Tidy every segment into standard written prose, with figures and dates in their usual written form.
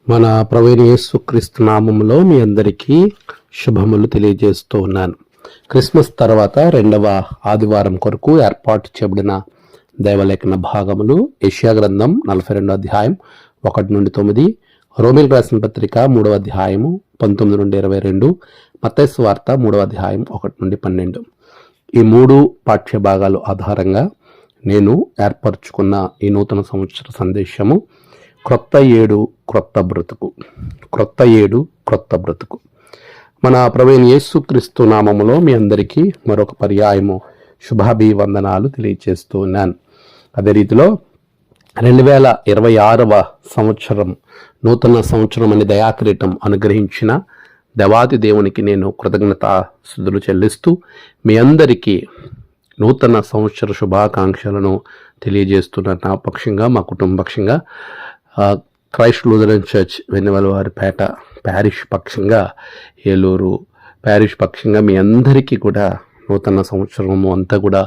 మన ప్రభువైన యేసుక్రీస్తు నామములో మీ అందరికీ శుభములు తెలియజేస్తూ ఉన్నాను. క్రిస్మస్ తర్వాత రెండవ ఆదివారం కొరకు ఏర్పాటు చేయబడిన దైవలేఖన భాగములు యెషయా గ్రంథం 42వ అధ్యాయం 1 నుండి 9, రోమీయులకు రాసిన పత్రిక 3వ అధ్యాయము 19 నుండి 22, మత్తయి సువార్త 3వ అధ్యాయం 1 నుండి 12. ఈ 3 పాఠ్య భాగాలు ఆధారంగా నేను ఏర్పరచుకున్న ఈ నూతన సంవత్సర సందేశము క్రొత్త ఏడు క్రొత్త బ్రతుకు. క్రొత్త ఏడు క్రొత్త బ్రతుకు. మన ప్రభువైన యేసుక్రీస్తు నామములో మీ అందరికీ మరొక పర్యాయము శుభాభివందనాలు తెలియజేస్తూ ఉన్నాను. అదే రీతిలో 2026వ సంవత్సరం నూతన సంవత్సరం అని దయాకిరీటం అనుగ్రహించిన దేవాది దేవునికి నేను కృతజ్ఞతాస్తుతులు చెల్లిస్తూ మీ అందరికీ నూతన సంవత్సర శుభాకాంక్షలను తెలియజేస్తున్న నా పక్షంగా, మా కుటుంబ పక్షంగా, క్రైస్ట్ లూథరన్ చర్చ్ వెన్నెవలవారిపేట ప్యారిష్ పక్షంగా, ఏలూరు ప్యారిష్ పక్షంగా మీ అందరికీ కూడా నూతన సంవత్సరము అంతా కూడా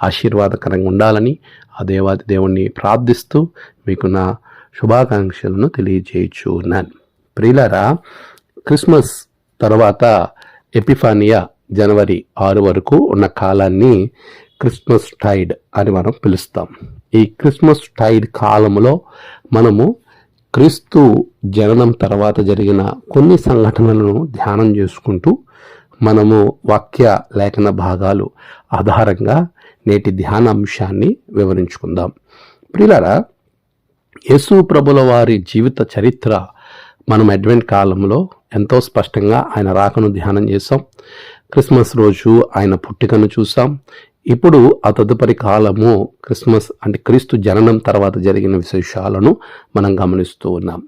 ఆశీర్వాదకరంగా ఉండాలని ఆ దేవాది దేవుణ్ణి ప్రార్థిస్తూ మీకు నా శుభాకాంక్షలను తెలియజేయచ్చు ఉన్నాను. ప్రియులారా, క్రిస్మస్ తర్వాత ఎపిఫానియా జనవరి 6 వరకు ఉన్న కాలాన్ని క్రిస్మస్ టైడ్ అని మనం పిలుస్తాం. ఈ క్రిస్మస్ టైడ్ కాలంలో మనము క్రీస్తు జననం తర్వాత జరిగిన కొన్ని సంఘటనలను ధ్యానం చేసుకుంటూ మనము వాక్య లేఖన భాగాలు ఆధారంగా నేటి ధ్యాన అంశాన్ని వివరించుకుందాం. ప్రియులారా, యేసు ప్రభుల వారి జీవిత చరిత్ర మనం అడ్వెంట్ కాలంలో ఎంతో స్పష్టంగా ఆయన రాకను ధ్యానం చేసాం. క్రిస్మస్ రోజు ఆయన పుట్టికను చూసాం. ఇప్పుడు ఆ తదుపరి కాలము క్రిస్మస్ అంటే క్రీస్తు జననం తర్వాత జరిగిన విశేషాలను మనం గమనిస్తూ ఉన్నాం.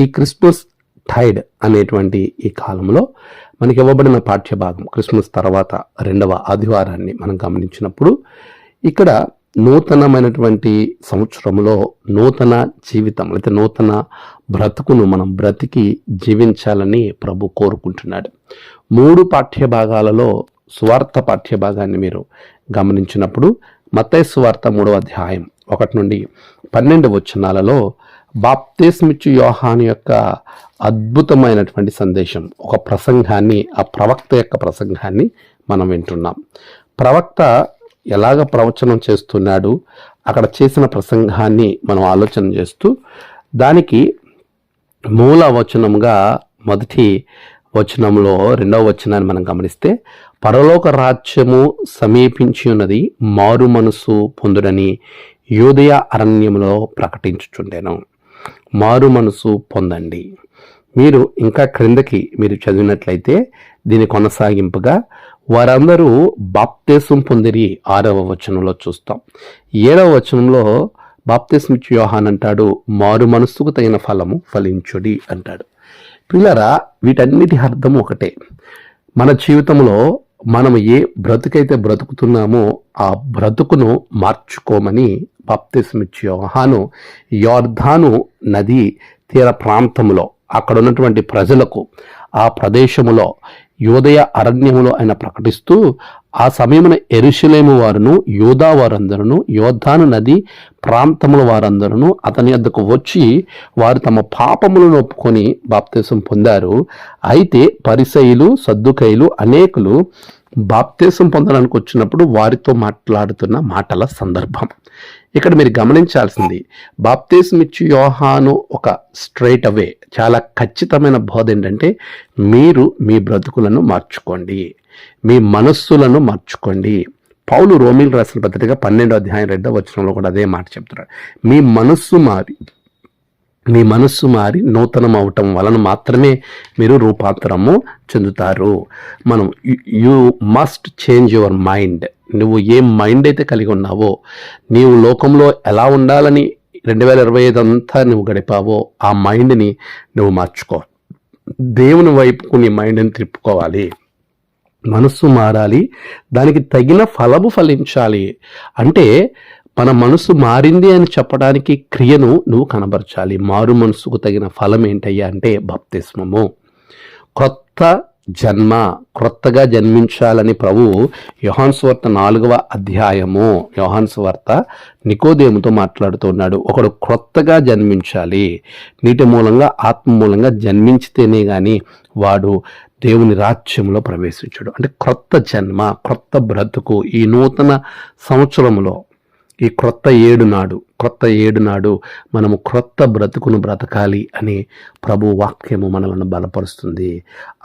ఈ క్రిస్మస్ టైడ్ అనేటువంటి ఈ కాలంలో మనకి ఇవ్వబడిన పాఠ్యభాగం క్రిస్మస్ తర్వాత 2వ ఆదివారాన్ని మనం గమనించినప్పుడు ఇక్కడ నూతనమైనటువంటి సంవత్సరంలో నూతన జీవితం లేదా నూతన బ్రతుకును మనం బ్రతికి జీవించాలని ప్రభు కోరుకుంటున్నాడు. 3 పాఠ్యభాగాలలో సువార్త పాఠ్యభాగాన్ని మీరు గమనించినప్పుడు మత్తయి సువార్త 3వ అధ్యాయం 1 నుండి 12 వచనాలలో బాప్తిస్మిచ్చు యోహాను యొక్క అద్భుతమైనటువంటి సందేశం, ఒక ప్రసంగాన్ని, ఆ ప్రవక్త యొక్క ప్రసంగాన్ని మనం వింటున్నాం. ప్రవక్త ఎలాగ ప్రవచనం చేస్తున్నాడు, అక్కడ చేసిన ప్రసంగాన్ని మనం ఆలోచన చేస్తూ దానికి మూల వచనంగా మొదటి వచనంలో 2వ వచనాన్ని మనం గమనిస్తే, పరలోక రాజ్యము సమీపించి ఉన్నది, మారు మనసు పొందుడని యూదయ అరణ్యములో ప్రకటించుచుండెను. మారు మనసు పొందండి. మీరు ఇంకా క్రిందకి మీరు చదివినట్లయితే దీని కొనసాగింపుగా వారందరూ బాప్తిసం పొందిరి 6వ వచనంలో చూస్తాం. 7వ వచనంలో బాప్తిస్మిచ్చు యోహాను అంటాడు, మారు మనస్సుకు తగిన ఫలము ఫలించుడి అంటాడు. పిల్లరా, వీటన్నిటి అర్థం ఒకటే. మన జీవితంలో మనం ఏ బ్రతుకైతే బ్రతుకుతున్నామో ఆ బ్రతుకును మార్చుకోమని బాప్తిస్మిచ్చు యోహాను యోర్దాను నది తీర ప్రాంతంలో అక్కడ ఉన్నటువంటి ప్రజలకు, ఆ ప్రదేశములో యూదయ అరణ్యములో ఆయన ప్రకటిస్తూ, ఆ సమయమున యెరూషలేము వారును యూదా వారందరూ యోర్దాను నది ప్రాంతముల వారందరూ అతని వద్దకు వచ్చి వారు తమ పాపములను ఒప్పుకొని బాప్తిసం పొందారు. అయితే పరిసయ్యులు, సద్దుకయ్యులు అనేకులు బాప్తిసం పొందడానికి వచ్చినప్పుడు వారితో మాట్లాడుతున్న మాటల సందర్భం. ఇక్కడ మీరు గమనించాల్సింది, బాప్తిస్మిచ్చు యోహాను ఒక స్ట్రైట్ అవే చాలా ఖచ్చితమైన బోధ ఏంటంటే, మీరు మీ బ్రతుకులను మార్చుకోండి, మీ మనస్సులను మార్చుకోండి. పౌలు రోమీయులకు రాసిన పత్రిక 12వ అధ్యాయం 2వ వచనంలో కూడా అదే మాట చెప్తున్నాడు. మీ మనస్సు మారి నూతనం అవటం వలన మాత్రమే మీరు రూపాంతరము చెందుతారు. మనం you must change your mind. నువ్వు ఏ మైండ్ అయితే కలిగి ఉన్నావో, నీవు లోకంలో ఎలా ఉండాలని 2025 అంతా నువ్వు గడిపావో ఆ మైండ్ని నువ్వు మార్చుకో. దేవుని వైపుకు నీ మైండ్ని తిప్పుకోవాలి. మనస్సు మారాలి, దానికి తగిన ఫలము ఫలించాలి. అంటే మన మనసు మారింది అని చెప్పడానికి క్రియను నువ్వు కనబరచాలి. మారు మనసుకు తగిన ఫలం ఏంటయ్యా అంటే బాప్తిస్మము. కొత్త జన్మ, క్రొత్తగా జన్మించాలని ప్రభువు యోహాను సువార్త 4వ అధ్యాయము యోహాను సువార్త నికోదేముతో మాట్లాడుతున్నాడు. ఒకడు క్రొత్తగా జన్మించాలి, నీటి మూలంగా ఆత్మ మూలంగా జన్మించితేనే కానీ వాడు దేవుని రాజ్యంలో ప్రవేశించడు. అంటే క్రొత్త జన్మ, క్రొత్త బ్రతుకు ఈ నూతన సంవత్సరంలో, ఈ క్రొత్త ఏడు నాడు మనము క్రొత్త బ్రతుకును బ్రతకాలి అని ప్రభు వాక్యము మనల్ని బలపరుస్తుంది.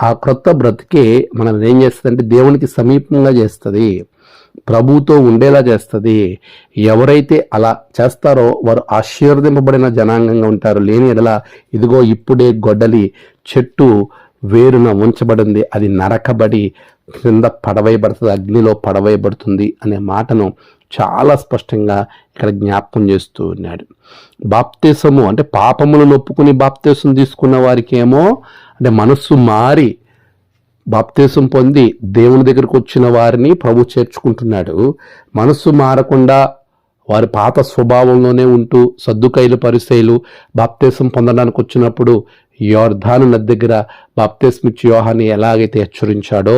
ఆ క్రొత్త బ్రతికే మనల్ని ఏం చేస్తుంది అంటే దేవునికి సమీపంగా చేస్తుంది, ప్రభువుతో ఉండేలా చేస్తుంది. ఎవరైతే అలా చేస్తారో వారు ఆశీర్వదింపబడిన జనాంగంగా ఉంటారు. లేని ఎడల ఇదిగో ఇప్పుడే గొడ్డలి చెట్టు వేరున ఉంచబడింది, అది నరకబడి క్రింద పడవేయబడుతుంది, అగ్నిలో పడవేయబడుతుంది అనే మాటను చాలా స్పష్టంగా ఇక్కడ జ్ఞాపకం చేస్తూ ఉన్నాడు. బాప్తిసము అంటే పాపములను ఒప్పుకుని బాప్తిసం తీసుకున్న వారికి ఏమో అంటే మనస్సు మారి బాప్తిసం పొంది దేవుని దగ్గరకు వచ్చిన వారిని ప్రభు చేర్చుకుంటున్నాడు. మనస్సు మారకుండా వారి పాత స్వభావంలోనే ఉంటూ సద్దుకైలు పరిసయ్యులు బాప్తిసం పొందడానికి వచ్చినప్పుడు యోర్దాను నది దగ్గర బాప్తిసం ఇచ్చి యోహాన్ని ఎలాగైతే హెచ్చరించాడో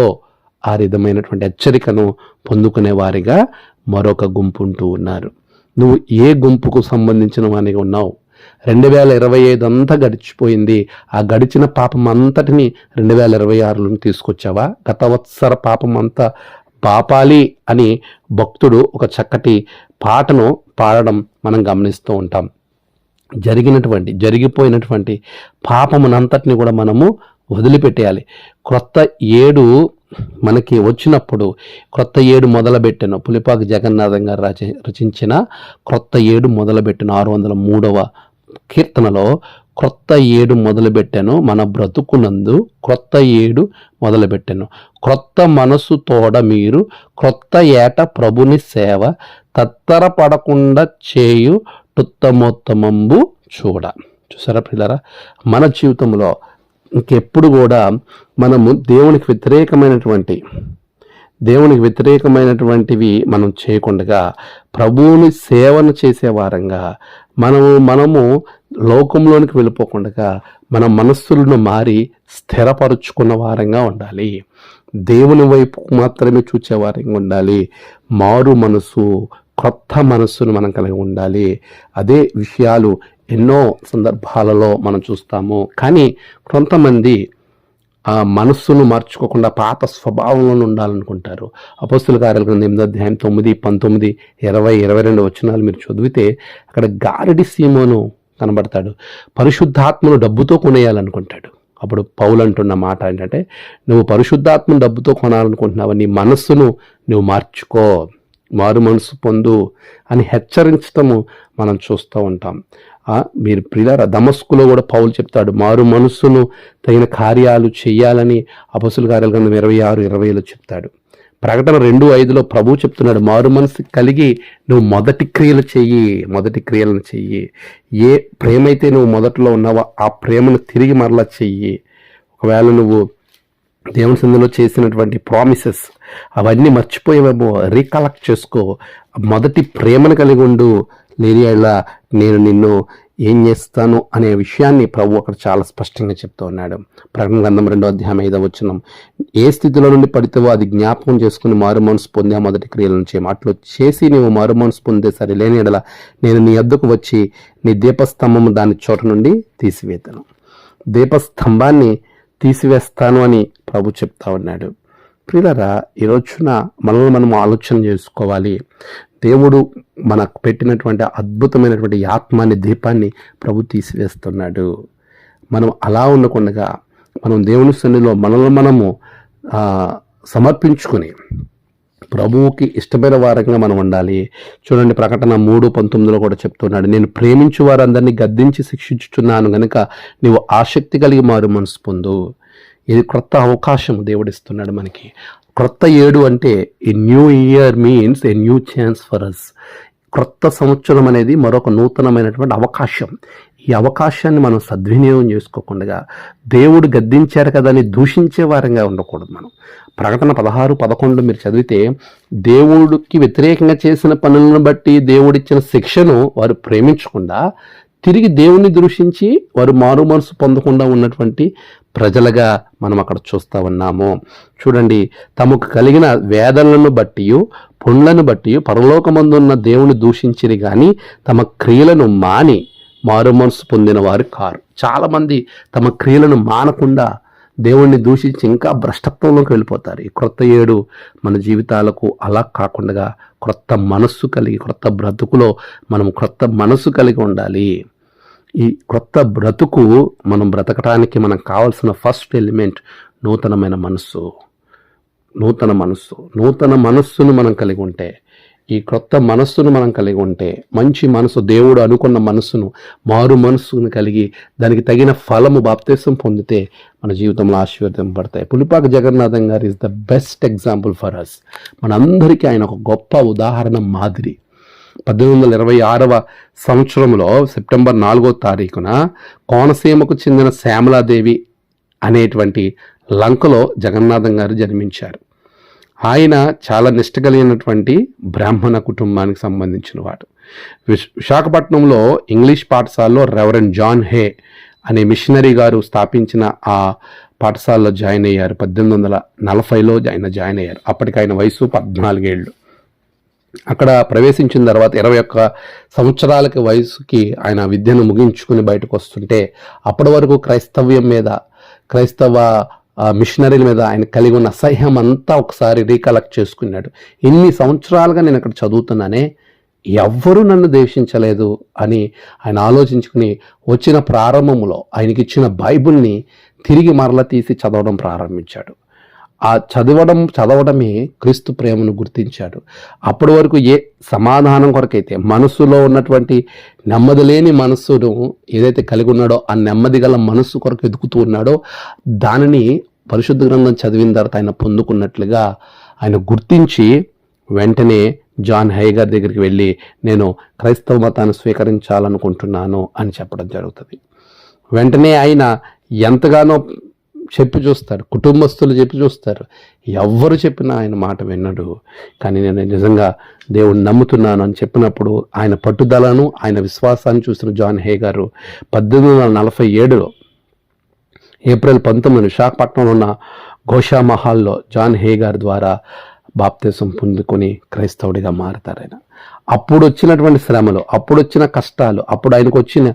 ఆ విధమైనటువంటి హెచ్చరికను పొందుకునే వారిగా మరొక గుంపు ఉంటూ ఉన్నారు. నువ్వు ఏ గుంపుకు సంబంధించిన వానిగా ఉన్నావు? 2025 అంతా గడిచిపోయింది. ఆ గడిచిన పాపం అంతటిని 2026లో తీసుకొచ్చావా? గత వత్సర పాపం అంతా పాపాలి అని భక్తుడు ఒక చక్కటి పాటను పాడడం మనం గమనిస్తూ ఉంటాం. జరిగిపోయినటువంటి పాపమునంతటిని కూడా మనము వదిలిపెట్టేయాలి. క్రొత్త ఏడు మనకి వచ్చినప్పుడు క్రొత్త ఏడు మొదలుపెట్టాను. పులిపాక జగన్నాథం గారు రచించిన క్రొత్త ఏడు మొదలుపెట్టాను 603వ కీర్తనలో క్రొత్త ఏడు మొదలుపెట్టాను, మన బ్రతుకునందు క్రొత్త ఏడు మొదలుపెట్టాను. క్రొత్త మనసు తోడ మీరు క్రొత్త ఏట ప్రభుని సేవ తత్తరపడకుండా చేయు టుత్తమోత్తమంబు చూసారా పిల్లరా? మన జీవితంలో ఇంకెప్పుడు కూడా మనము దేవునికి వ్యతిరేకమైనటువంటివి మనం చేయకుండా ప్రభువుని సేవను చేసే వారంగా మనము లోకంలోనికి వెళ్ళిపోకుండా మన మనస్సులను మారి స్థిరపరుచుకున్న వారంగా ఉండాలి. దేవుని వైపు మాత్రమే చూసే వారంగా ఉండాలి. మారు మనసు, కొత్త మనస్సును మనం కలిగి ఉండాలి. అదే విషయాలు ఎన్నో సందర్భాలలో మనం చూస్తాము. కానీ కొంతమంది ఆ మనస్సును మార్చుకోకుండా పాత స్వభావంలో ఉండాలనుకుంటారు. అపోస్తుల కార్యాల గ్రంథం 8వ అధ్యాయం 9, 19, 20, 22 వచనాలు మీరు చదివితే అక్కడ గారడి సీమోను కనబడతాడు. పరిశుద్ధాత్మను డబ్బుతో కొనేయాలనుకుంటాడు. అప్పుడు పౌలు అంటున్న మాట ఏంటంటే, నువ్వు పరిశుద్ధాత్మను డబ్బుతో కొనాలనుకుంటున్నావు, నీ మనస్సును నువ్వు మార్చుకో, మారు మనసు పొందు అని హెచ్చరించటము మనం చూస్తూ ఉంటాం. మీరు ప్రియులారా, దమస్కులో కూడా పౌలు చెప్తాడు మారు మనస్సును తగిన కార్యాలు చెయ్యాలని. అపొస్తలుల కార్యాల గ్రంథం 26:20లో చెప్తాడు. ప్రకటన 2:5లో ప్రభువు చెప్తున్నాడు, మారు మనసు కలిగి నువ్వు మొదటి క్రియలను చెయ్యి. ఏ ప్రేమైతే నువ్వు మొదట్లో ఉన్నావో ఆ ప్రేమను తిరిగి మరలా చెయ్యి. ఒకవేళ నువ్వు దేవుని సన్నిధిలో చేసినటువంటి ప్రామిసెస్ అవన్నీ మర్చిపోయేవేమో, రీకలెక్ట్ చేసుకో, మొదటి ప్రేమను కలిగి ఉండు. లేనియలా నేను నిన్ను ఏం చేస్తాను అనే విషయాన్ని ప్రభు అక్కడ చాలా స్పష్టంగా చెప్తూ ఉన్నాడు. ప్రకటన గ్రంథం 2వ అధ్యాయం 5వ వచనం, ఏ స్థితిలో నుండి పడితేవో అది జ్ఞాపకం చేసుకుని మారు మనసు పొందే మొదటి క్రియలను చేయము. అట్లు చేసి నీవు మారు మనసు పొందే సరే లేని ఎడల నేను నీ వద్దకు వచ్చి నీ దీపస్తంభము దాని చోట నుండి తీసివేతాను. దీపస్తంభాన్ని తీసివేస్తాను అని ప్రభు చెప్తా ఉన్నాడు. ప్రియులారా, ఈ రోజున మనల్ని మనం ఆలోచన చేసుకోవాలి. దేవుడు మనకు పెట్టినటువంటి అద్భుతమైనటువంటి ఆత్మాన్ని, దీపాన్ని ప్రభు తీసివేస్తున్నాడు. మనం అలా ఉండకుండా మనం దేవుని సన్నిధిలో మనల్ని మనము సమర్పించుకొని ప్రభువుకి ఇష్టమైన వారంగా మనం ఉండాలి. చూడండి, ప్రకటన 3:19లో కూడా చెప్తున్నాడు, నేను ప్రేమించు వారందరినీ గద్దించి శిక్షించుచున్నాను గనుక నీవు ఆసక్తి కలిగి మారు మనసు పొందు. ఇది క్రొత్త అవకాశం దేవుడిస్తున్నాడు మనకి. క్రొత్త ఏడు అంటే a new year means a new chance for us. క్రొత్త సంవత్సరం అనేది మరొక నూతనమైనటువంటి అవకాశం. ఈ అవకాశాన్ని మనం సద్వినియోగం చేసుకోకుండా దేవుడు గద్దించారు కదా అని దూషించే వారంగా ఉండకూడదు. మనం ప్రకటన 16:11 మీరు చదివితే, దేవుడికి వ్యతిరేకంగా చేసిన పనులను బట్టి దేవుడిచ్చిన శిక్షను వారు ప్రేమించకుండా తిరిగి దేవుణ్ణి దూషించి వారు మారు మనసు పొందకుండా ఉన్నటువంటి ప్రజలుగా మనం అక్కడ చూస్తూ ఉన్నాము. చూడండి, తమకు కలిగిన వేదనలను బట్టి పుండ్లను బట్టి పరలోకమందున్న దేవుని దూషించిరి కానీ తమ క్రియలను మాని మారు మనసు పొందిన వారు కారు. చాలామంది తమ క్రియలను మానకుండా దేవుణ్ణి దూషించి ఇంకా భ్రష్టత్వంలోకి వెళ్ళిపోతారు. ఈ క్రొత్త ఏడు మన జీవితాలకు అలా కాకుండా క్రొత్త మనస్సు కలిగి, క్రొత్త బ్రతుకులో మనం క్రొత్త మనస్సు కలిగి ఉండాలి. ఈ క్రొత్త బ్రతుకు మనం బ్రతకటానికి మనకు కావాల్సిన ఫస్ట్ ఎలిమెంట్ నూతనమైన మనస్సు. నూతన మనస్సును మనం కలిగి ఉంటే, ఈ క్రొత్త మనస్సును మనం కలిగి ఉంటే, మంచి మనసు, దేవుడు అనుకున్న మనస్సును, మారు మనస్సును కలిగి దానికి తగిన ఫలము బాప్తిసం పొందితే మన జీవితంలో ఆశీర్వదింపబడతాయి. పులిపాక జగన్నాథం గారు is the best example for us. మనందరికీ ఆయన ఒక గొప్ప ఉదాహరణ, మాదిరి. 1826వ సంవత్సరంలో సెప్టెంబర్ 4వ తారీఖున కోనసీమకు చెందిన శ్యామలాదేవి అనేటువంటి లంకలో జగన్నాథం గారు జన్మించారు. ఆయన చాలా నిష్ట కలిగినటువంటి బ్రాహ్మణ కుటుంబానికి సంబంధించిన వాడు. విశాఖపట్నంలో ఇంగ్లీష్ పాఠశాలలో రెవరెండ్ జాన్ హే అనే మిషనరీ గారు స్థాపించిన ఆ పాఠశాలలో జాయిన్ అయ్యారు. 1840లో ఆయన జాయిన్ అయ్యారు. అప్పటికి ఆయన వయసు 14 ఏళ్ళు. అక్కడ ప్రవేశించిన తర్వాత 21 సంవత్సరాలకి వయసుకి ఆయన విద్యను ముగించుకుని బయటకు వస్తుంటే, అప్పటి వరకు క్రైస్తవ మిషనరీల మీద ఆయన కలిగి ఉన్న అసహ్యం అంతా ఒకసారి రీకలెక్ట్ చేసుకున్నాడు. ఇన్ని సంవత్సరాలుగా నేను అక్కడ చదువుతున్నానే, ఎవ్వరూ నన్ను ద్వేషించలేదు అని ఆయన ఆలోచించుకుని వచ్చిన ప్రారంభంలో ఆయనకి ఇచ్చిన బైబిల్ని తిరిగి మరల తీసి చదవడం ప్రారంభించాడు. ఆ చదవడమే క్రీస్తు ప్రేమను గుర్తించాడు. అప్పటి వరకు ఏ సమాధానం కొరకైతే మనస్సులో ఉన్నటువంటి నెమ్మది లేని మనస్సును ఏదైతే కలిగి ఉన్నాడో ఆ నెమ్మది గల మనస్సు కొరకు ఎదుగుతూ ఉన్నాడో దానిని పరిశుద్ధ గ్రంథం చదివిన తర్వాత ఆయన పొందుకున్నట్లుగా ఆయన గుర్తించి వెంటనే జాన్ హే గారి దగ్గరికి వెళ్ళి నేను క్రైస్తవ మతాన్ని స్వీకరించాలనుకుంటున్నాను అని చెప్పడం జరుగుతుంది. వెంటనే ఆయన ఎంతగానో చెప్పి చూస్తారు, కుటుంబస్తులు చెప్పి చూస్తారు, ఎవ్వరు చెప్పినా ఆయన మాట విన్నాడు. కానీ నేను నిజంగా దేవుణ్ణి నమ్ముతున్నాను అని చెప్పినప్పుడు ఆయన పట్టుదలను, ఆయన విశ్వాసాన్ని చూసిన జాన్ హే గారు 1847లో ఏప్రిల్ 19 విశాఖపట్నంలో ఉన్న ఘోషా మహల్లో జాన్ హే గారి ద్వారా బాప్తిసం పొందుకొని క్రైస్తవుడిగా మారుతారు. ఆయన అప్పుడు వచ్చినటువంటి శ్రమలు, అప్పుడు వచ్చిన కష్టాలు, అప్పుడు ఆయనకు వచ్చిన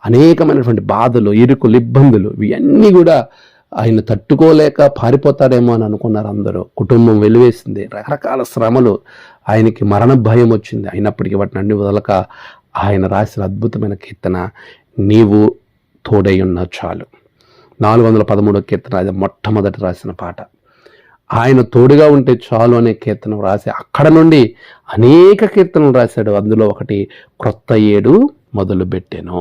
అనేకమైనటువంటి బాధలు, ఇరుకులు, ఇబ్బందులు, ఇవన్నీ కూడా ఆయన తట్టుకోలేక పారిపోతాడేమో అని అనుకున్నారు అందరూ. కుటుంబం వెలివేసింది, రకరకాల శ్రమలు, ఆయనకి మరణ భయం వచ్చింది. అయినప్పటికీ వాటిని అన్ని వదలక ఆయన రాసిన అద్భుతమైన కీర్తన నీవు తోడై ఉన్న చాలు. 413వ కీర్తన, అది మొట్టమొదటి రాసిన పాట. ఆయన తోడుగా ఉంటే చాలు అనే కీర్తన రాసి అక్కడ నుండి అనేక కీర్తనలు రాశాడు. అందులో ఒకటి క్రొత్త ఏడు మొదలుపెట్టెను,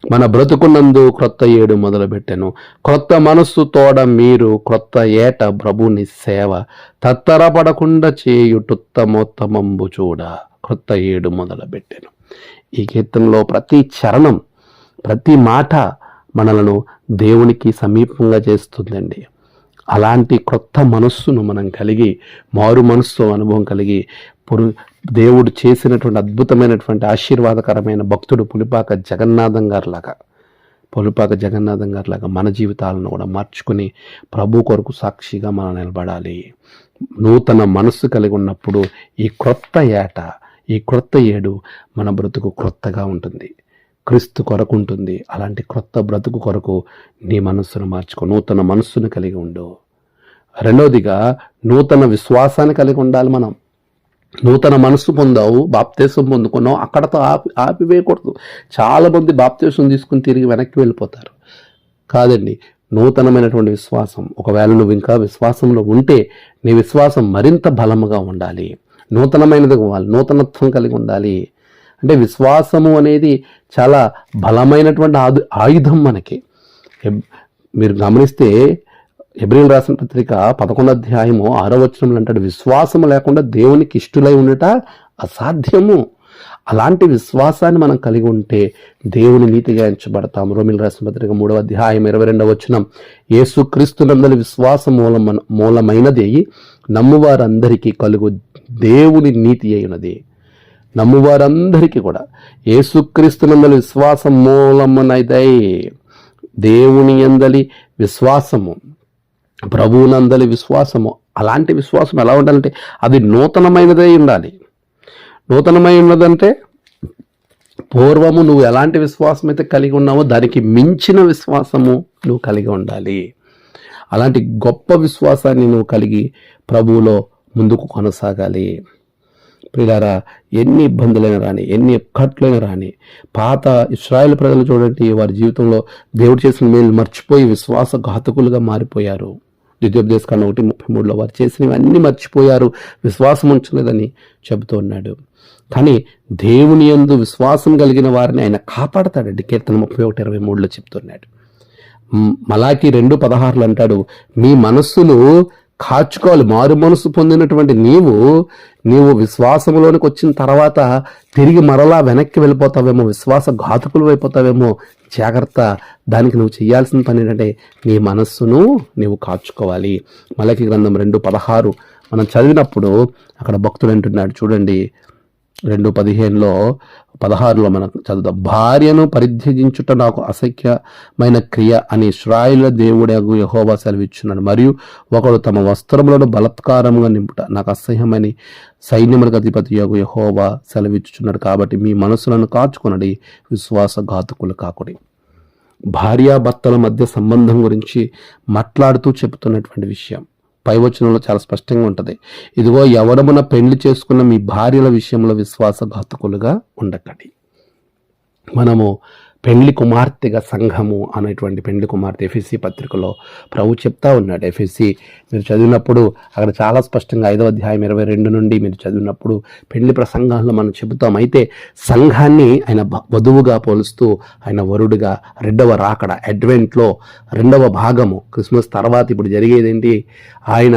మన బ్రతుకున్నందు క్రొత్త ఏడు మొదలుపెట్టెను, క్రొత్త మనస్సు తోడ మీరు క్రొత్త ఏట ప్రభుని సేవ తత్తరపడకుండా చేయుటుత్తమోత్తమంబు చూడ క్రొత్త ఏడు మొదలుపెట్టెను. ఈ కీర్తనలో ప్రతి చరణం, ప్రతి మాట మనలను దేవునికి సమీపంగా చేస్తుందండి. అలాంటి క్రొత్త మనస్సును మనం కలిగి, మారు మనస్సు అనుభవం కలిగి, దేవుడు చేసినటువంటి అద్భుతమైనటువంటి ఆశీర్వాదకరమైన భక్తుడు పులిపాక జగన్నాథం గారిలాగా మన జీవితాలను కూడా మార్చుకుని ప్రభు కొరకు సాక్షిగా మనం నిలబడాలి. నూతన మనస్సు కలిగి ఉన్నప్పుడు ఈ క్రొత్త ఏడు మన బ్రతుకు క్రొత్తగా ఉంటుంది, క్రీస్తు కొరకు ఉంటుంది. అలాంటి క్రొత్త బ్రతుకు కొరకు నీ మనస్సును మార్చుకో, నూతన మనస్సును కలిగి ఉండు. రెండవదిగా నూతన విశ్వాసాన్ని కలిగి ఉండాలి. మనం నూతన మనస్సు పొందావు, బాప్తీసం పొందుకున్నావు, అక్కడతో ఆపివేయకూడదు. చాలామంది బాప్తీసం తీసుకుని తిరిగి వెనక్కి వెళ్ళిపోతారు. కాదండి, నూతనమైనటువంటి విశ్వాసం. ఒకవేళ నువ్వు ఇంకా విశ్వాసంలో ఉంటే నీ విశ్వాసం మరింత బలముగా ఉండాలి, నూతనమైనది కావాలి, నూతనత్వం కలిగి ఉండాలి. అంటే విశ్వాసము అనేది చాలా బలమైనటువంటి ఆయుధం మనకి. మీరు గమనిస్తే హెబ్రీయులకు రాసిన పత్రిక 11వ అధ్యాయము 6వ వచనంలో అంటాడు, విశ్వాసము లేకుండా దేవునికి ఇష్టులై ఉండట అసాధ్యము. అలాంటి విశ్వాసాన్ని మనం కలిగి ఉంటే దేవుని నీతిగా ఎంచబడతాం. రోమీయులకు రాసిన పత్రిక 3వ అధ్యాయం 22వ వచనం, యేసుక్రీస్తునందలి విశ్వాసం మూలమైనది నమ్మువారందరికీ కలుగు దేవుని నీతి అయినది. నమ్మువారందరికీ కూడా యేసుక్రీస్తునందలి విశ్వాసం మూలమునదై దేవుని యందలి విశ్వాసము, ప్రభువునందలి విశ్వాసము. అలాంటి విశ్వాసం ఎలా ఉండాలంటే అది నూతనమైనదై ఉండాలి. నూతనమై ఉన్నదంటే పూర్వము నువ్వు ఎలాంటి విశ్వాసం అయితే కలిగి ఉన్నావో దానికి మించిన విశ్వాసము నువ్వు కలిగి ఉండాలి. అలాంటి గొప్ప విశ్వాసాన్ని నువ్వు కలిగి ప్రభువులో ముందుకు కొనసాగాలి. ప్రియులారా, ఎన్ని ఇబ్బందులైనా రాని, ఎన్ని కట్లైనా రాని, పాత ఇశ్రాయేలు ప్రజలు చూడండి, వారి జీవితంలో దేవుడు చేసిన మేలు మర్చిపోయి విశ్వాసఘాతకులుగా మారిపోయారు. ద్వితీయోపదేశకాండం 1:33 వారు చేసినవి అన్నీ మర్చిపోయారు, విశ్వాసం ఉంచలేదని చెబుతూ ఉన్నాడు. కానీ దేవుని యందు విశ్వాసం కలిగిన వారిని ఆయన కాపాడతాడండి. కీర్తన 31:23 చెప్తున్నాడు. మలాకి 2:16 అంటాడు, మీ మనస్సును కాచుకోవాలి. మారు మనసు పొందినటువంటి నీవు విశ్వాసంలోనికి వచ్చిన తర్వాత తిరిగి మరలా వెనక్కి వెళ్ళిపోతావేమో, విశ్వాసఘాతకులు అయిపోతావేమో. జాగ్రత్త. దానికి నువ్వు చేయాల్సిన పని ఏంటంటే నీ మనస్సును నీవు కాచుకోవాలి. మలాకి గ్రంథం 2:16 మనం చదివినప్పుడు అక్కడ భక్తుడు అంటున్నాడు చూడండి, 2:16 మనం చదువుతాం. భార్యను పరిత్యజించుట నాకు అసఖ్యమైన క్రియ అని ఇశ్రాయేలు దేవుడగు యెహోవా సెలవిచ్చున్నాడు. మరియు ఒకడు తమ వస్త్రములను బలత్కారముగా నింపుట నాకు అసహ్యమని సైన్యములకు అధిపతియగు యెహోవా సెలవిచ్చుచున్నాడు. కాబట్టి మీ మనసులను కాచుకొనడి, విశ్వాసఘాతకులు కాకుడి. భార్యాభర్తల మధ్య సంబంధం గురించి మాట్లాడుతూ చెబుతున్నటువంటి విషయం పై వచనంలో చాలా స్పష్టంగా ఉంటుంది. ఇదిగో, ఎవడమున పెళ్లి చేసుకున్న మీ భార్యల విషయంలో విశ్వాసఘాతకులుగా ఉండకండి. మనము పెళ్లి కుమార్తెగా సంఘము అనేటువంటి పెళ్లి కుమార్తె ఎఫెసీ పత్రికలో ప్రభు చెప్తా ఉన్నాడు. ఎఫెసీ మీరు చదివినప్పుడు అక్కడ చాలా స్పష్టంగా 5వ అధ్యాయం 22 నుండి మీరు చదివినప్పుడు పెళ్లి ప్రసంగాల్లో మనం చెబుతాం. అయితే సంఘాన్ని ఆయన వధువుగా పోలుస్తూ ఆయన వరుడుగా రెండవ రాకడ అడ్వెంట్లో రెండవ భాగము క్రిస్మస్ తర్వాత ఇప్పుడు జరిగేదేంటి, ఆయన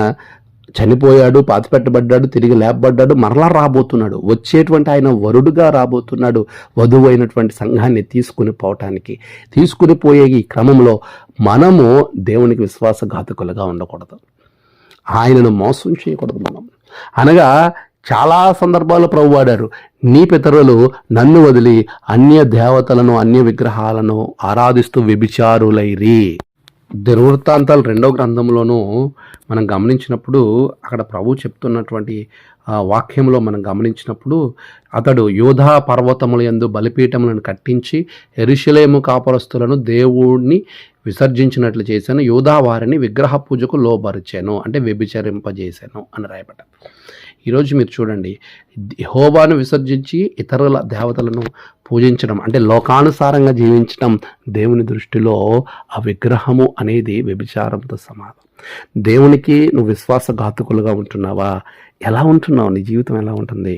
చనిపోయాడు, పాతిపెట్టబడ్డాడు, తిరిగి లేపబడ్డాడు, మరలా రాబోతున్నాడు. వచ్చేటువంటి ఆయన వరుడుగా రాబోతున్నాడు, వధువు అయినటువంటి సంఘాన్ని తీసుకుని పోయే ఈ క్రమంలో మనము దేవునికి విశ్వాసఘాతకులుగా ఉండకూడదు, ఆయనను మోసం చేయకూడదు. మనం అనగా చాలా సందర్భాల్లో ప్రభు వాడారు, నీ పితరులు నన్ను వదిలి అన్య దేవతలను అన్య విగ్రహాలను ఆరాధిస్తూ వ్యభిచారులైరి. దినవృత్తాంతాలు 2వ గ్రంథంలోనూ మనం గమనించినప్పుడు అక్కడ ప్రభు చెప్తున్నటువంటి వాక్యంలో మనం గమనించినప్పుడు అతడు యూదా పర్వతముల యందు బలిపీఠములను కట్టించి యెరూషలేము కాపురస్తులను దేవుణ్ణి విసర్జించినట్లు చేశాను, యూదా వారిని విగ్రహ పూజకు లోబరిచాను, అంటే వ్యభిచరింపజేశాను అని రాయబడ్డ. ఈరోజు మీరు చూడండి, యెహోవాను విసర్జించి ఇతరుల దేవతలను పూజించడం అంటే లోకానుసారంగా జీవించడం దేవుని దృష్టిలో ఆ విగ్రహము అనేది వ్యభిచారంతో సమానం. దేవునికి నువ్వు విశ్వాసఘాతకులుగా ఉంటున్నావా? ఎలా ఉంటున్నావు? నీ జీవితం ఎలా ఉంటుంది?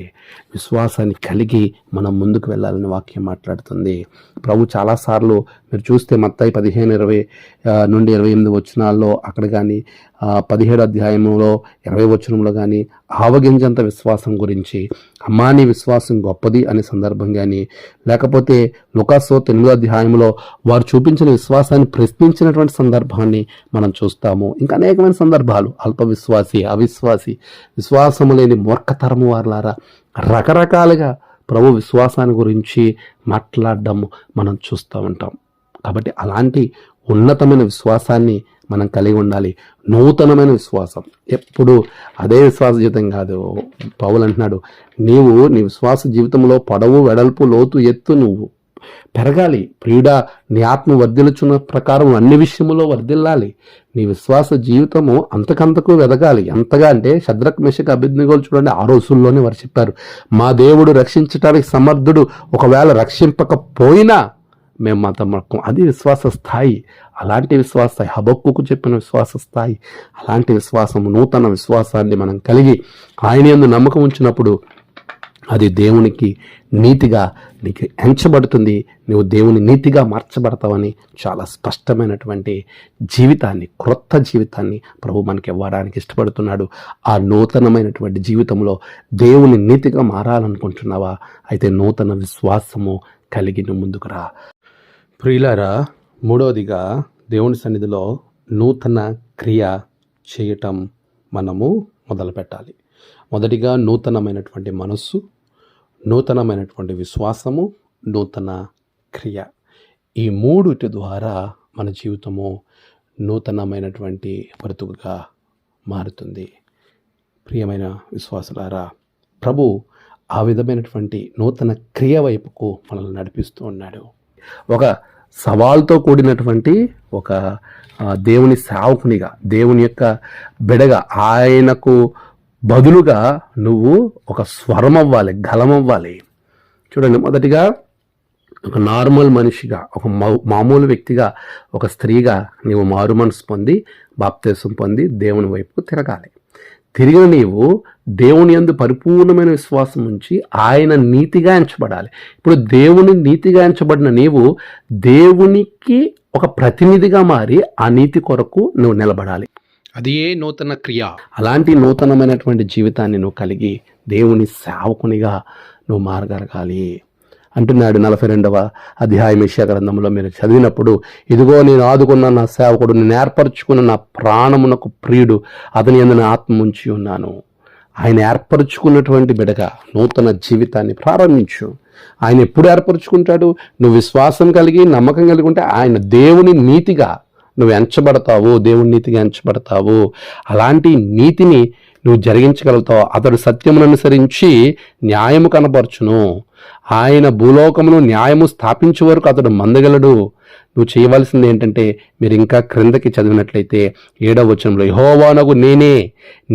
విశ్వాసాన్ని కలిగి మనం ముందుకు వెళ్ళాలని వాక్యం మాట్లాడుతుంది. ప్రభు చాలాసార్లు మీరు చూస్తే మత్తయి 15:20 నుండి 28 వచనాల్లో అక్కడ కానీ 17వ అధ్యాయంలో 20వ వచనంలో కానీ ఆవగింజంత విశ్వాసం గురించి, అమ్మా నీ విశ్వాసం గొప్పది అనే సందర్భం కానీ, లేకపోతే లూకాసు 8వ అధ్యాయంలో వారు చూపించిన విశ్వాసాన్ని ప్రశ్నించినటువంటి సందర్భాన్ని మనం చూస్తాము. ఇంకా అనేకమైన సందర్భాలు, అల్ప విశ్వాసి, అవిశ్వాసి, విశ్వాసము లేని మూర్ఖతరము వారులారా, రకరకాలుగా ప్రభు విశ్వాసాన్ని గురించి మాట్లాడడం మనం చూస్తూ ఉంటాం. కాబట్టి అలాంటి ఉన్నతమైన విశ్వాసాన్ని మనం కలిగి ఉండాలి. నూతనమైన విశ్వాసం, ఎప్పుడు అదే విశ్వాస జీవితం కాదు. పౌలు అంటున్నాడు, నీ విశ్వాస జీవితంలో పొడవు, వెడల్పు, లోతు, ఎత్తు నువ్వు పెరగాలి. ప్రియుడా, నీ ఆత్మ వర్ధిల్చున్న ప్రకారం అన్ని విషయములో వర్ధిల్లాలి. నీ విశ్వాస జీవితము అంతకంతకు ఎదగాలి. ఎంతగా అంటే షద్రక్ మెషక్ అబేద్నెగోలు చూడండి, ఆ రోజుల్లోనే వారు చెప్పారు, మా దేవుడు రక్షించడానికి సమర్థుడు, ఒకవేళ రక్షింపకపోయినా మేము మతం. అది విశ్వాస స్థాయి. అలాంటి విశ్వాస స్థాయి, హబక్కుకు చెప్పిన విశ్వాస స్థాయి. అలాంటి విశ్వాసము, నూతన విశ్వాసాన్ని మనం కలిగి ఆయన యందు నమ్మకం ఉంచినప్పుడు అది దేవునికి నీతిగా నీకు ఎంచబడుతుంది. నువ్వు దేవుని నీతిగా మార్చబడతావని చాలా స్పష్టమైనటువంటి జీవితాన్ని, క్రొత్త జీవితాన్ని ప్రభు మనకి ఇవ్వడానికి ఇష్టపడుతున్నాడు. ఆ నూతనమైనటువంటి జీవితంలో దేవుని నీతిగా మారాలనుకుంటున్నావా? అయితే నూతన విశ్వాసము కలిగి నువ్వు ముందుకు రా. ప్రియులారా, మూడవదిగా దేవుని సన్నిధిలో నూతన క్రియ చేయటం మనము మొదలు పెట్టాలి. మొదటిగా నూతనమైనటువంటి మనస్సు, నూతనమైనటువంటి విశ్వాసము, నూతన క్రియ. ఈ మూడిటి ద్వారా మన జీవితము నూతనమైనటువంటి బ్రతుకుగా మారుతుంది. ప్రియమైన విశ్వాసులారా, ప్రభు ఆ విధమైనటువంటి నూతన క్రియ వైపుకు మనల్ని నడిపిస్తూ ఉన్నాడు. ఒక సవాల్తో కూడినటువంటి ఒక దేవుని సేవకునిగా, దేవుని యొక్క బిడగా, ఆయనకు బదులుగా నువ్వు ఒక స్వరం అవ్వాలి, గలం అవ్వాలి. చూడండి, మొదటిగా ఒక నార్మల్ మనిషిగా, ఒక మామూలు వ్యక్తిగా, ఒక స్త్రీగా నీవు మారు మనసు పొంది బాప్తిసం పొంది దేవుని వైపుకు తిరగాలి. తిరిగిన నీవు దేవుని యందు పరిపూర్ణమైన విశ్వాసం ఉంచి ఆయన నీతిగా ఎంచబడాలి. ఇప్పుడు దేవుని నీతిగా ఎంచబడిన నీవు దేవునికి ఒక ప్రతినిధిగా మారి ఆ నీతి కొరకు నువ్వు నిలబడాలి. అది ఏ నూతన క్రియ. అలాంటి నూతనమైనటువంటి జీవితాన్ని నువ్వు కలిగి దేవుని సేవకునిగా నువ్వు మారగలగాలి అంటున్నాడు. 42వ అధ్యాయం యెషయా గ్రంథంలో మీరు చదివినప్పుడు, ఇదిగో నేను ఆదుకున్న నా సేవకుడు, నేను ఏర్పరచుకున్న నా ప్రాణమునకు ప్రియుడు, అతని యందు నా ఆత్మ ఉంచి ఉన్నాను. ఆయన ఏర్పరచుకున్నటువంటి బిడగా నూతన జీవితాన్ని ప్రారంభించు. ఆయన ఎప్పుడు ఏర్పరచుకుంటాడు? నువ్వు విశ్వాసం కలిగి నమ్మకం కలిగి ఉంటే ఆయన దేవుని నీతిగా నువ్వు ఎంచబడతావు, దేవుని నీతిగా ఎంచబడతావు. అలాంటి నీతిని నువ్వు జరిగించగలుగుతావు. అతడు సత్యమును అనుసరించి న్యాయము కనపరచును. ఆయన భూలోకమును న్యాయము స్థాపించే వరకు అతడు మందగలడు. నువ్వు చేయవలసింది ఏంటంటే, మీరు ఇంకా క్రిందకి చదివినట్లయితే 7వ వచనంలో, యెహోవానగు నేనే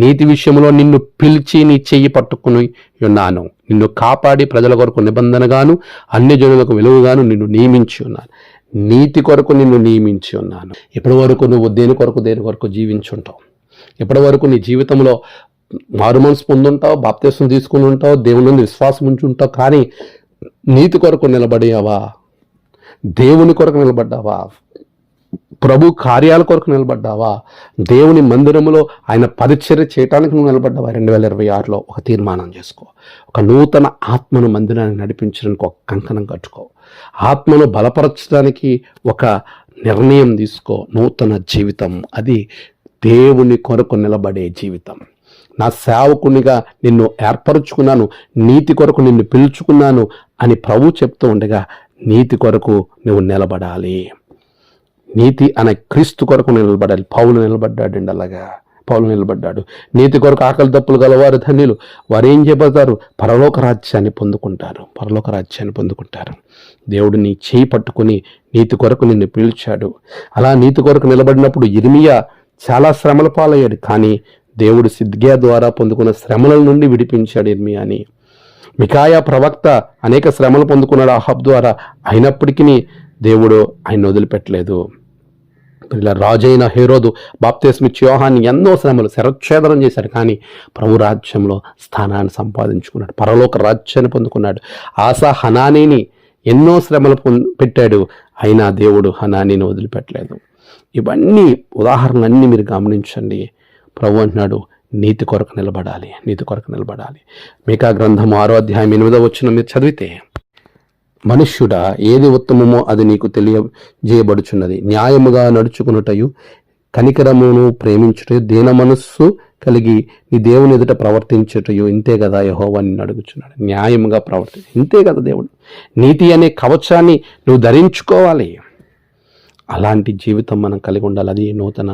నీతి విషయంలో నిన్ను పిలిచి నీ చెయ్యి పట్టుకుని ఉన్నాను, నిన్ను కాపాడి ప్రజల కొరకు నిబంధనగాను అన్ని జనులకు వెలుగుగాను నిన్ను నియమించి ఉన్నాను. నీతి కొరకు నిన్ను నియమించి ఉన్నాను. ఇప్పటి వరకు నువ్వు దేని కొరకు జీవించుంటావు. ఇప్పటి వరకు నీ జీవితంలో మారు మనసు పొందుంటావు, బాప్తిసం తీసుకుని ఉంటావు, దేవుని నుండి విశ్వాసం ఉంచి ఉంటావు. కానీ నీతి కొరకు నిలబడావా? దేవుని కొరకు నిలబడ్డావా? ప్రభు కార్యాల కొరకు నిలబడ్డావా? దేవుని మందిరములో ఆయన పరిచర్య చేయడానికి నువ్వు నిలబడ్డావా? 2026లో ఒక తీర్మానం చేసుకో. ఒక నూతన ఆత్మను మందిరానికి నడిపించడానికి ఒక కంకణం కట్టుకో. ఆత్మను బలపరచడానికి ఒక నిర్ణయం తీసుకో. నూతన జీవితం, అది దేవుని కొరకు నిలబడే జీవితం. నా సేవకునిగా నిన్ను ఏర్పరచుకున్నాను, నీతి కొరకు నిన్ను పిలుచుకున్నాను అని ప్రభు చెప్తూ ఉండగా, నీతి కొరకు నువ్వు నిలబడాలి. నీతి అనే క్రీస్తు కొరకు నిలబడాలి. పౌలు నిలబడ్డాడండి. అలాగా పౌలు నిలబడ్డాడు. నీతి కొరకు ఆకలి దప్పులు గలవారు ధన్యులు, వారు ఏం చేయబడతారు? పరలోక రాజ్యాన్ని పొందుకుంటారు. పరలోక రాజ్యాన్ని పొందుకుంటారు. దేవుడు నీ చేయి పట్టుకుని నీతి కొరకు నిన్ను పిలిచాడు. అలా నీతి కొరకు నిలబడినప్పుడు ఇర్మియా చాలా శ్రమల పాలయ్యాడు. కానీ దేవుడు సిద్కియా ద్వారా పొందుకున్న శ్రమల నుండి విడిపించాడు ఇర్మియాని. మికాయా ప్రవక్త అనేక శ్రమలు పొందుకున్నాడు అహాబ్ ద్వారా. అయినప్పటికీ దేవుడు ఆయన వదిలిపెట్టలేదు. ఇలా రాజైన హేరోదు బాప్తిస్మిచ్చి యోహాన్ని ఎన్నో శ్రమలు శరచ్ఛేదనం చేశాడు. కానీ ప్రభు రాజ్యంలో స్థానాన్ని సంపాదించుకున్నాడు, పరలోక రాజ్యాన్ని పొందుకున్నాడు. ఆసా హనానీని ఎన్నో శ్రమలు పెట్టాడు, అయినా దేవుడు హనానీని వదిలిపెట్టలేదు. ఇవన్నీ ఉదాహరణలన్నీ మీరు గమనించండి. ప్రభు అంటున్నాడు, నీతి కొరకు నిలబడాలి, నీతి కొరకు నిలబడాలి. మీకా గ్రంథం 6వ అధ్యాయం 8వ వచనం మీరు చదివితే, మనుష్యుడా, ఏది ఉత్తమమో అది నీకు తెలియజేయబడుచున్నది. న్యాయముగా నడుచుకున్నటయు, కనికరమును ప్రేమించుటయు, దీన మనస్సు కలిగి నీ దేవుని ఎదుట ప్రవర్తించుటయు ఇంతే కదా యెహోవా నిన్ను అడుగుచున్నాడు. న్యాయముగా ఇంతే కదా దేవుడు. నీతి అనే కవచాన్ని నువ్వు ధరించుకోవాలి. అలాంటి జీవితం మనం కలిగి ఉండాలి. అది నూతన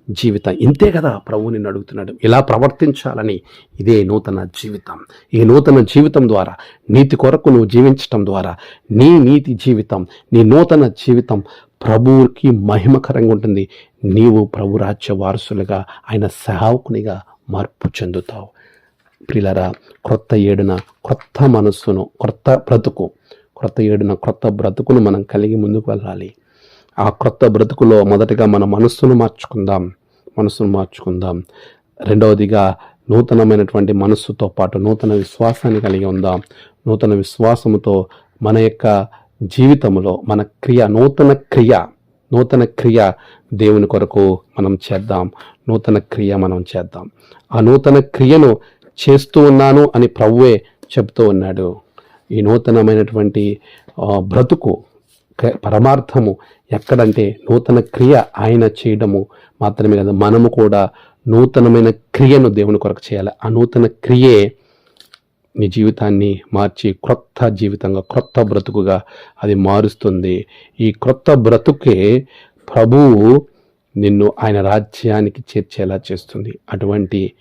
జీవితం. ఇంతే కదా ప్రభువు నిన్ను అడుగుతున్నాడు, ఇలా ప్రవర్తించాలని. ఇదే నూతన జీవితం. ఈ నూతన జీవితం ద్వారా, నీతి కొరకు నువ్వు జీవించటం ద్వారా, నీ నీతి జీవితం, నీ నూతన జీవితం ప్రభువుకి మహిమకరంగా ఉంటుంది. నీవు ప్రభు రాజ్య వారసులుగా, ఆయన సేవకునిగా మార్పు చెందుతావు. ప్రియులారా, క్రొత్త ఏడున క్రొత్త మనస్సును, క్రొత్త ఏడున క్రొత్త బ్రతుకును మనం కలిగి ముందుకు వెళ్ళాలి. ఆ క్రొత్త బ్రతుకులో మొదటగా మన మనస్సును మార్చుకుందాం. రెండవదిగా నూతనమైనటువంటి మనస్సుతో పాటు నూతన విశ్వాసాన్ని కలిగి ఉందాం. నూతన విశ్వాసముతో మన యొక్క జీవితంలో మన నూతన క్రియ దేవుని కొరకు మనం చేద్దాం. ఆ నూతన క్రియను చేస్తూ ఉన్నాను అని ప్రభువే చెప్తూ ఉన్నాడు. ఈ నూతనమైనటువంటి బ్రతుకు పరమార్థము ఎక్కడంటే, నూతన క్రియ ఆయన చేయడము మాత్రమే కదా, మనము కూడా నూతనమైన క్రియను దేవుని కొరకు చేయాలి. ఆ నూతన క్రియే నీ జీవితాన్ని మార్చి క్రొత్త జీవితంగా, క్రొత్త బ్రతుకుగా అది మారుస్తుంది. ఈ క్రొత్త బ్రతుకే ప్రభువు నిన్ను ఆయన రాజ్యానికి చేర్చేలా చేస్తుంది. అటువంటి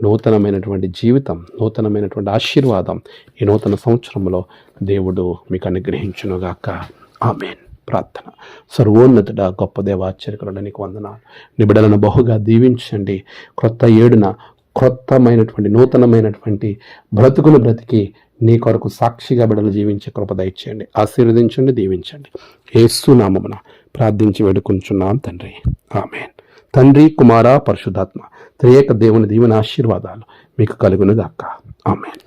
నూతనమైనటువంటి జీవితం, నూతనమైనటువంటి ఆశీర్వాదం ఈ నూతన సంవత్సరంలో దేవుడు మీకు అనుగ్రహించునుగాక. ఆమేన్. ప్రార్థన. సర్వోన్నతుడ గొప్ప దేవాశ్చర్యకరుడ నీకు వందనాలు. నిబిడలను బహుగా దీవించండి. క్రొత్త ఏడున క్రొత్తమైనటువంటి నూతనమైనటువంటి బ్రతుకును బ్రతికి నీ కొరకు సాక్షిగా బిడలు జీవించే కృప దయచేయండి. ఆశీర్వదించండి, దీవించండి. యేసు నామమున ప్రార్థించి వేడుకుంటున్నాం తండ్రి. ఆమేన్. తండ్రి, కుమార, పరిశుద్ధాత్మ త్రియేక దేవుని దీవెన ఆశీర్వాదాలు మీకు కలుగునుగాక. ఆమేన్.